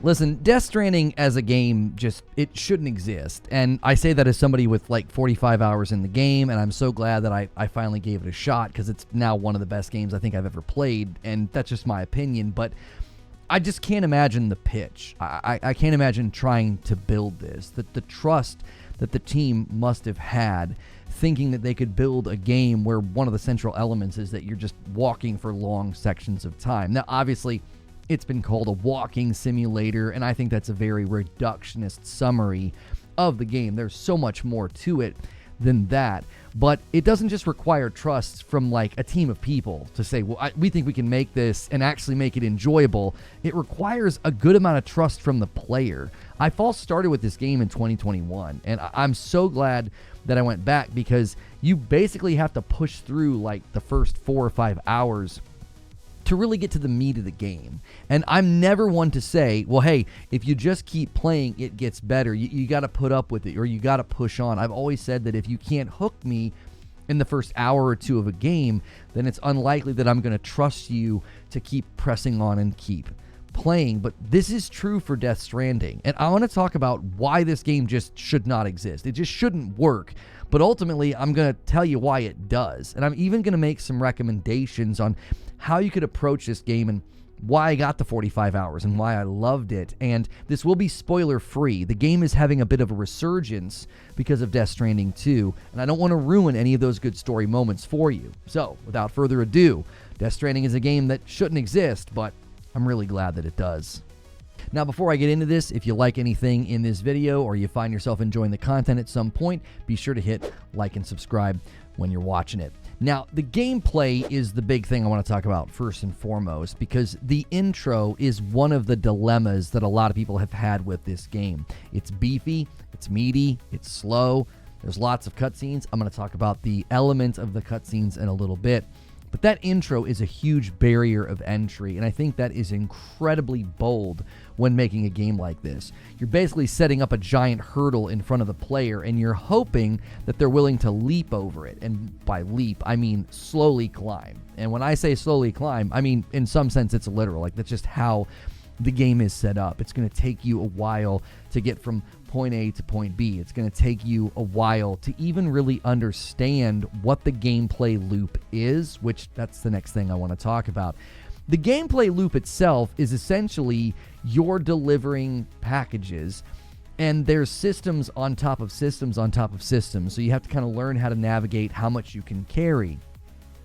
Listen, Death Stranding as a game, it shouldn't exist. And I say that as somebody with like 45 hours in the game, and I'm so glad that I finally gave it a shot, because it's now one of the best games I think I've ever played, and that's just my opinion. But I just can't imagine the pitch. I can't imagine trying to build this. The trust that the team must have had, thinking that they could build a game where one of the central elements is that you're just walking for long sections of time. Now, obviously, it's been called a walking simulator, and I think that's a very reductionist summary of the game. There's so much more to it than that. But it doesn't just require trust from like a team of people to say, well, we think we can make this and actually make it enjoyable. It requires a good amount of trust from the player. I false started with this game in 2021, and I'm so glad that I went back, because you basically have to push through like the first 4 or 5 hours to really get to the meat of the game. And I'm never one to say, well, hey, if you just keep playing, it gets better. You got to put up with it, or you got to push on. I've always said that if you can't hook me in the first hour or two of a game, then it's unlikely that I'm going to trust you to keep pressing on and keep playing. But this is true for Death Stranding, and I want to talk about why this game just should not exist. It just shouldn't work. But ultimately, I'm going to tell you why it does, and I'm even going to make some recommendations on how you could approach this game and why I got the 45 hours and why I loved it. And this will be spoiler free. The game is having a bit of a resurgence because of Death Stranding 2, and I don't want to ruin any of those good story moments for you. So without further ado, Death Stranding is a game that shouldn't exist, but I'm really glad that it does. Now, before I get into this, if you like anything in this video or you find yourself enjoying the content at some point, be sure to hit like and subscribe when you're watching it. Now, the gameplay is the big thing I want to talk about first and foremost, because the intro is one of the dilemmas that a lot of people have had with this game. It's beefy, it's meaty, it's slow, there's lots of cutscenes. I'm going to talk about the elements of the cutscenes in a little bit. But that intro is a huge barrier of entry, and I think that is incredibly bold when making a game like this. You're basically setting up a giant hurdle in front of the player, and you're hoping that they're willing to leap over it. And by leap, I mean slowly climb. And when I say slowly climb, I mean in some sense it's literal. Like, that's just how the game is set up. It's going to take you a while to get from point A to point B. It's going to take you a while to even really understand what the gameplay loop is, which that's the next thing I want to talk about. The gameplay loop itself is essentially you're delivering packages, and there's systems on top of systems on top of systems. So you have to kind of learn how to navigate how much you can carry,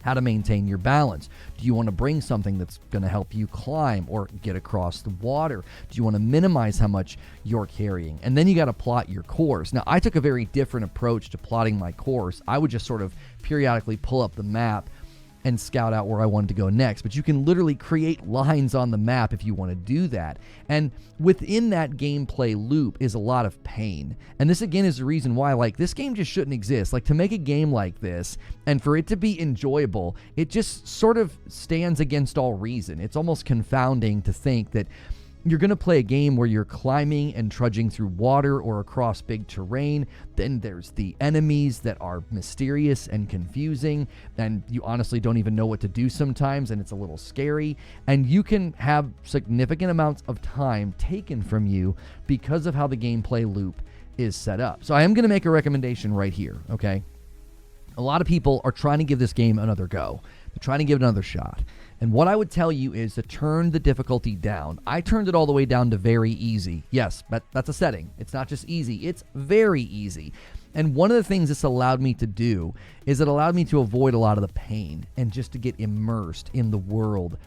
how to maintain your balance. Do you want to bring something that's going to help you climb or get across the water? Do you want to minimize how much you're carrying? And then you got to plot your course. Now, I took a very different approach to plotting my course. I would just sort of periodically pull up the map and scout out where I wanted to go next. But you can literally create lines on the map if you want to do that. And within that gameplay loop is a lot of pain. And this again is the reason why, like, this game just shouldn't exist. Like, to make a game like this and for it to be enjoyable, it just sort of stands against all reason. It's almost confounding to think that you're going to play a game where you're climbing and trudging through water or across big terrain. Then there's the enemies that are mysterious and confusing, and you honestly don't even know what to do sometimes, and it's a little scary. And you can have significant amounts of time taken from you because of how the gameplay loop is set up. So I am going to make a recommendation right here, okay? A lot of people are trying to give this game another go. They're trying to give it another shot. And what I would tell you is to turn the difficulty down. I turned it all the way down to very easy. Yes, but that's a setting. It's not just easy. It's very easy. And one of the things this allowed me to do is it allowed me to avoid a lot of the pain and just to get immersed in the world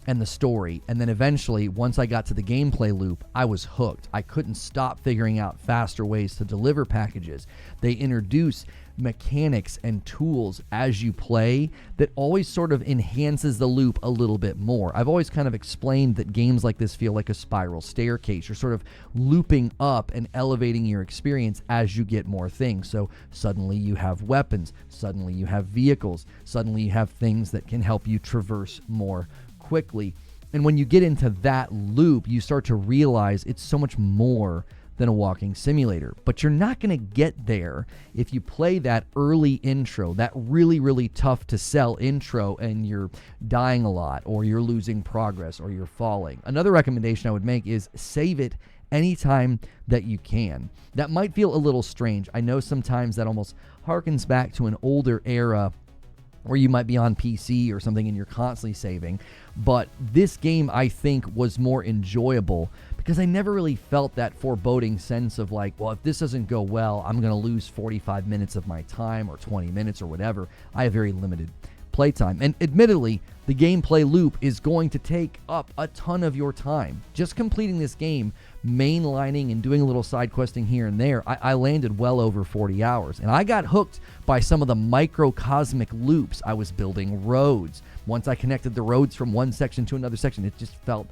and the story. And then eventually, once I got to the gameplay loop, I was hooked. I couldn't stop figuring out faster ways to deliver packages. They introduce mechanics and tools as you play that always sort of enhances the loop a little bit more. I've always kind of explained that games like this feel like a spiral staircase. You're sort of looping up and elevating your experience as you get more things. So suddenly you have weapons, suddenly you have vehicles, suddenly you have things that can help you traverse more quickly. And when you get into that loop, you start to realize it's so much more than a walking simulator. But you're not going to get there if you play that early intro, that really, really tough to sell intro, and you're dying a lot, or you're losing progress, or you're falling. Another recommendation I would make is save it anytime that you can. That might feel a little strange. I know sometimes that almost harkens back to an older era where you might be on PC or something and you're constantly saving. But this game, I think, was more enjoyable because I never really felt that foreboding sense of like, well, if this doesn't go well, I'm going to lose 45 minutes of my time or 20 minutes or whatever. I have very limited playtime. And admittedly, the gameplay loop is going to take up a ton of your time. Just completing this game, mainlining and doing a little side questing here and there, I landed well over 40 hours. And I got hooked by some of the microcosmic loops. I was building roads. Once I connected the roads from one section to another section, it just felt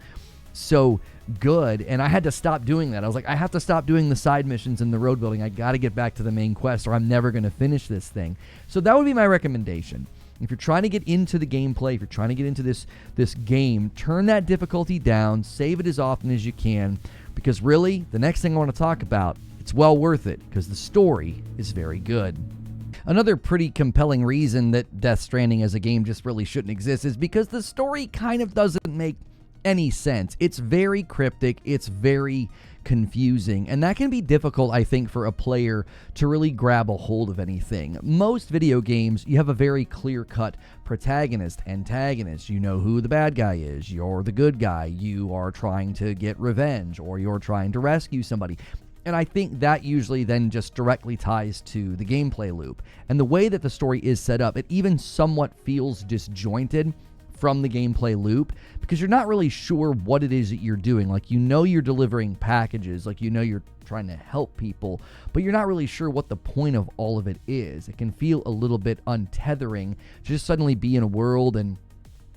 so good. And I had to stop doing that. I was like, I have to stop doing the side missions and the road building. I got to get back to the main quest or I'm never going to finish this thing. So that would be my recommendation. If you're trying to get into the gameplay, if you're trying to get into this game, turn that difficulty down, save it as often as you can, because really, the next thing I want to talk about, it's well worth it, because the story is very good. Another pretty compelling reason that Death Stranding as a game just really shouldn't exist is because the story kind of doesn't make any sense. It's very cryptic, it's very confusing, and that can be difficult, I think, for a player to really grab a hold of anything. Most video games, you have a very clear-cut protagonist, antagonist. You know who the bad guy is. You're the good guy. You are trying to get revenge, or you're trying to rescue somebody. And I think that usually then just directly ties to the gameplay loop. And the way that the story is set up, it even somewhat feels disjointed from the gameplay loop because you're not really sure what it is that you're doing. Like, you know you're delivering packages, like you know you're trying to help people, but you're not really sure what the point of all of it is. It can feel a little bit untethering to just suddenly be in a world and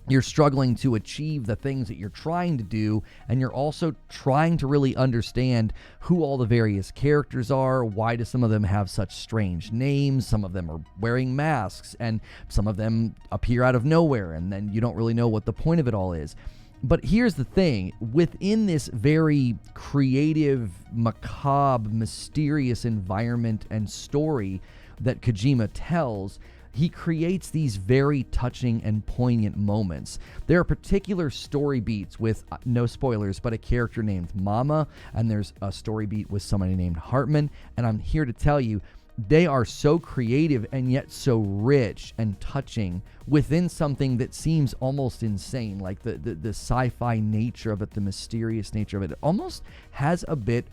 you're struggling to achieve the things that you're trying to do, and you're also trying to really understand who all the various characters are. Why do some of them have such strange names? Some of them are wearing masks, and some of them appear out of nowhere, and then you don't really know what the point of it all is. But here's the thing. Within this very creative, macabre, mysterious environment and story that Kojima tells, he creates these very touching and poignant moments. There are particular story beats with, no spoilers, but a character named Mama, and there's a story beat with somebody named Hartman, and I'm here to tell you, they are so creative and yet so rich and touching within something that seems almost insane. Like the sci-fi nature of it, the mysterious nature of it, it almost has a bit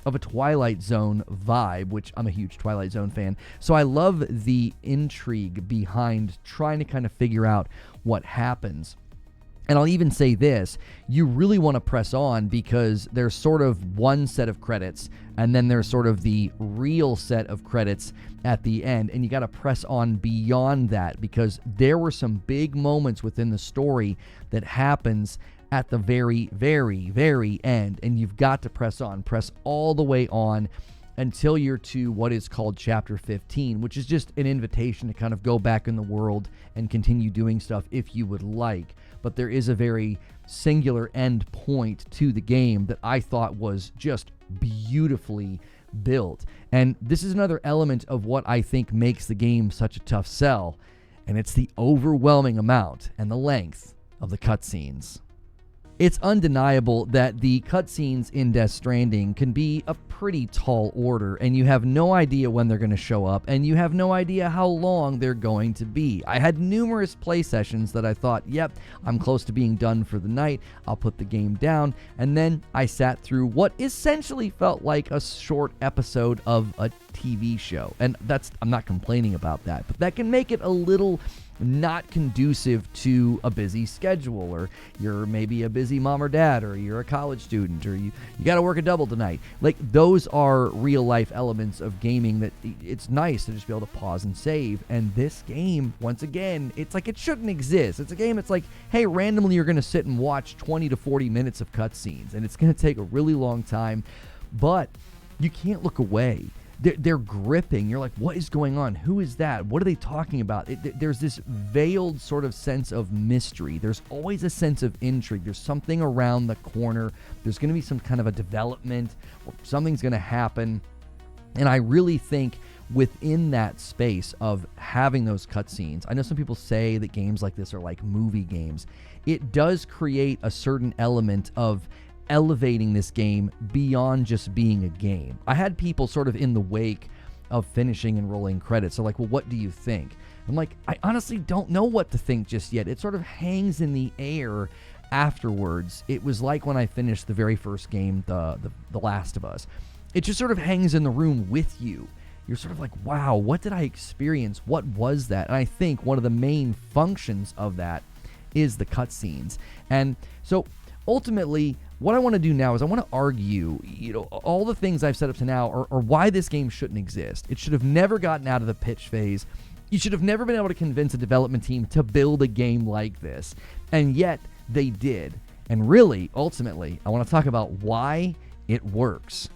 of a Twilight Zone vibe, which I'm a huge Twilight Zone fan. So I love the intrigue behind trying to kind of figure out what happens. And I'll even say this, you really want to press on because there's sort of one set of credits and then there's sort of the real set of credits at the end, and you got to press on beyond that because there were some big moments within the story that happens at the very, very, very end, and you've got to press on, press all the way on until you're to what is called Chapter 15, which is just an invitation to kind of go back in the world and continue doing stuff if you would like. But there is a very singular end point to the game that I thought was just beautifully built. And this is another element of what I think makes the game such a tough sell, and it's the overwhelming amount and the length of the cutscenes. It's undeniable that the cutscenes in Death Stranding can be a pretty tall order, and you have no idea when they're going to show up, and you have no idea how long they're going to be. I had numerous play sessions that I thought, yep, I'm close to being done for the night, I'll put the game down, and then I sat through what essentially felt like a short episode of a TV show. And I'm not complaining about that, but that can make it a little not conducive to a busy schedule, or you're maybe a busy mom or dad, or you're a college student, or you got to work a double tonight. Like, those are real life elements of gaming that it's nice to just be able to pause and save. And this game, once again, it's like it shouldn't exist. It's a game, it's like, hey, randomly you're going to sit and watch 20 to 40 minutes of cutscenes, and it's going to take a really long time, but you can't look away. they're gripping. You're like, what is going on? Who is that? What are they talking about? There's this veiled sort of sense of mystery. There's always a sense of intrigue. There's something around the corner. There's going to be some kind of a development, or something's going to happen. And I really think within that space of having those cutscenes, I know some people say that games like this are like movie games. It does create a certain element of elevating this game beyond just being a game. I had people sort of in the wake of finishing and rolling credits. They're like, well, what do you think? I'm like, I honestly don't know what to think just yet. It sort of hangs in the air afterwards. It was like when I finished the very first game, The Last of Us. It just sort of hangs in the room with you. You're sort of like, wow, what did I experience? What was that? And I think one of the main functions of that is the cutscenes. And so ultimately, what I want to do now is I want to argue, all the things I've said up to now are why this game shouldn't exist. It should have never gotten out of the pitch phase. You should have never been able to convince a development team to build a game like this. And yet, they did. And really, ultimately, I want to talk about why it works.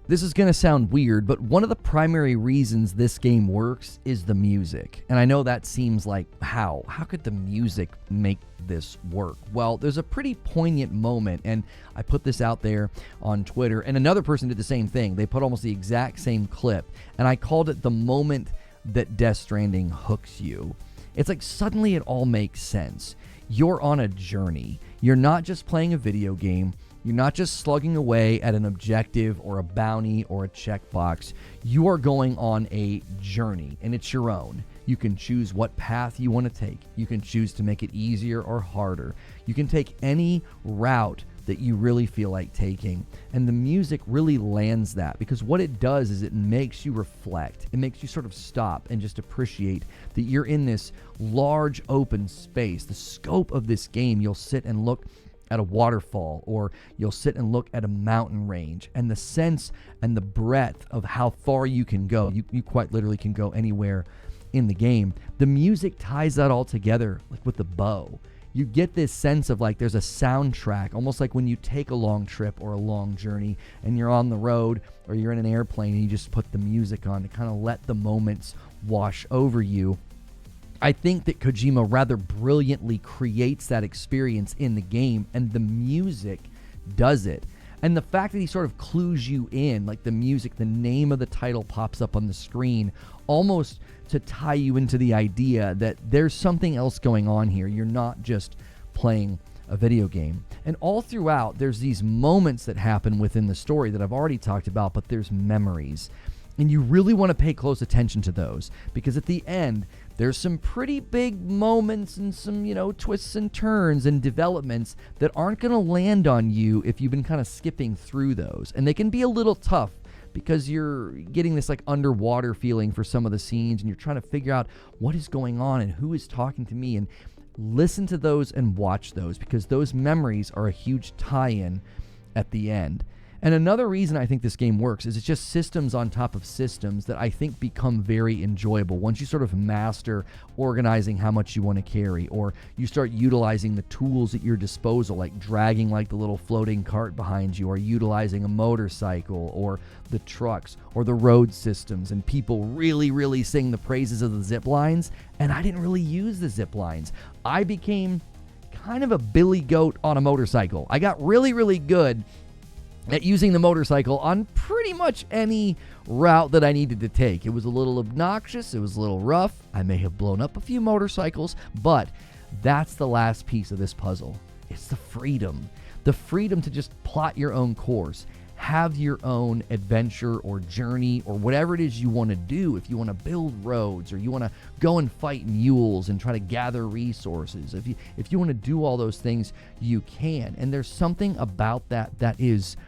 This is going to sound weird, but one of the primary reasons this game works is the music. And I know that seems like, how could the music make this work? Well, there's a pretty poignant moment, and I put this out there on Twitter, and another person did the same thing. They put almost the exact same clip, and I called it the moment that Death Stranding hooks you. It's like suddenly it all makes sense. You're on a journey. You're not just playing a video game. You're not just slugging away at an objective or a bounty or a checkbox. You are going on a journey, and it's your own. You can choose what path you want to take. You can choose to make it easier or harder. You can take any route that you really feel like taking. And the music really lands that, because what it does is it makes you reflect. It makes you sort of stop and just appreciate that you're in this large open space. The scope of this game, you'll sit and look at a waterfall, or you'll sit and look at a mountain range, and the sense and the breadth of how far you can go. You quite literally can go anywhere in the game. The music ties that all together like with a bow. You get this sense of like there's a soundtrack, almost like when you take a long trip or a long journey and you're on the road or you're in an airplane and you just put the music on to kind of let the moments wash over you. I think that Kojima rather brilliantly creates that experience in the game, and the music does it. And the fact that he sort of clues you in, like the music, the name of the title pops up on the screen, almost to tie you into the idea that there's something else going on here. You're not just playing a video game. And all throughout, there's these moments that happen within the story that I've already talked about, but there's memories. And you really want to pay close attention to those, because at the end, there's some pretty big moments and some, twists and turns and developments that aren't going to land on you if you've been kind of skipping through those. And they can be a little tough because you're getting this like underwater feeling for some of the scenes, and you're trying to figure out what is going on and who is talking to me. And listen to those and watch those, because those memories are a huge tie-in at the end. And another reason I think this game works is it's just systems on top of systems that I think become very enjoyable once you sort of master organizing how much you want to carry, or you start utilizing the tools at your disposal, like dragging like the little floating cart behind you, or utilizing a motorcycle, or the trucks, or the road systems, and people really, really sing the praises of the zip lines, and I didn't really use the zip lines. I became kind of a billy goat on a motorcycle. I got really, really good at using the motorcycle on pretty much any route that I needed to take. It was a little obnoxious. It was a little rough. I may have blown up a few motorcycles, but that's the last piece of this puzzle. It's the freedom. The freedom to just plot your own course, have your own adventure or journey or whatever it is you want to do. If you want to build roads, or you want to go and fight mules and try to gather resources, if you want to do all those things, you can. And there's something about that is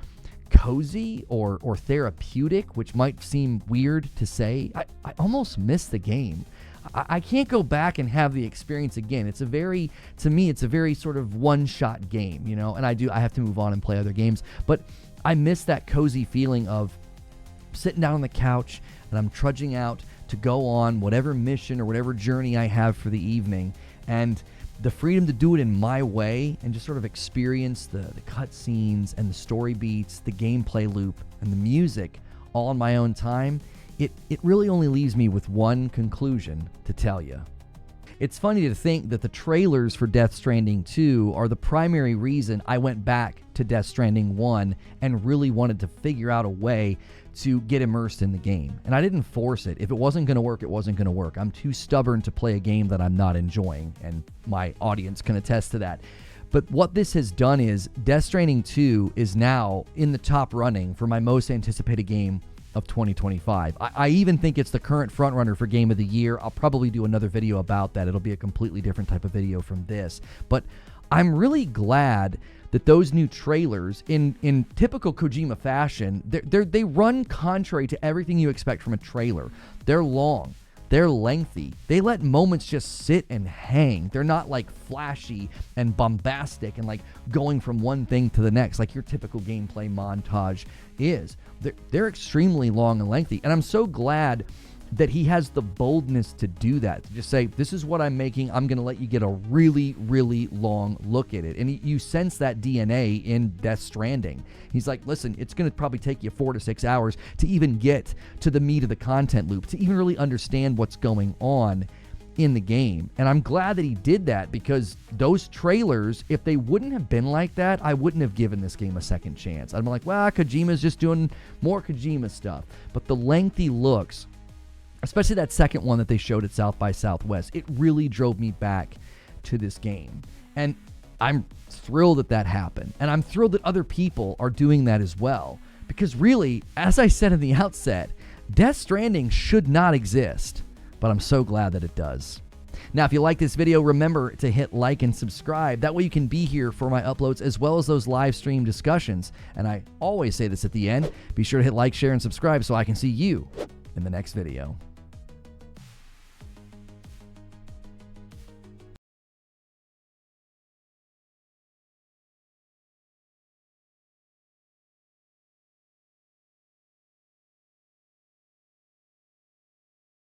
cozy or therapeutic, which might seem weird to say. I almost miss the game. I can't go back and have the experience again. To me, it's a very sort of one-shot game, and I have to move on and play other games. But I miss that cozy feeling of sitting down on the couch and I'm trudging out to go on whatever mission or whatever journey I have for the evening, and the freedom to do it in my way and just sort of experience the cutscenes and the story beats, the gameplay loop, and the music all in my own time, it really only leaves me with one conclusion to tell you. It's funny to think that the trailers for Death Stranding 2 are the primary reason I went back to Death Stranding 1 and really wanted to figure out a way to get immersed in the game. And I didn't force it. If it wasn't going to work, it wasn't going to work. I'm too stubborn to play a game that I'm not enjoying, and my audience can attest to that. But what this has done is Death Stranding 2 is now in the top running for my most anticipated game of 2025. I even think it's the current frontrunner for Game of the Year. I'll probably do another video about that. It'll be a completely different type of video from this. But I'm really glad that those new trailers, in typical Kojima fashion, they run contrary to everything you expect from a trailer. They're long. They're lengthy. They let moments just sit and hang. They're not like flashy and bombastic and like going from one thing to the next like your typical gameplay montage is. They're extremely long and lengthy. And I'm so glad that he has the boldness to do that, to just say, this is what I'm making. I'm going to let you get a really, really long look at it. And you sense that DNA in Death Stranding. He's like, listen, it's going to probably take you 4 to 6 hours to even get to the meat of the content loop, to even really understand what's going on in the game. And I'm glad that he did that, because those trailers, if they wouldn't have been like that, I wouldn't have given this game a second chance. I'd be like, well, Kojima's just doing more Kojima stuff. But the lengthy looks, especially that second one that they showed at South by Southwest, it really drove me back to this game. And I'm thrilled that happened. And I'm thrilled that other people are doing that as well. Because really, as I said in the outset, Death Stranding should not exist. But I'm so glad that it does. Now, if you like this video, remember to hit like and subscribe. That way you can be here for my uploads as well as those live stream discussions. And I always say this at the end. Be sure to hit like, share, and subscribe so I can see you in the next video.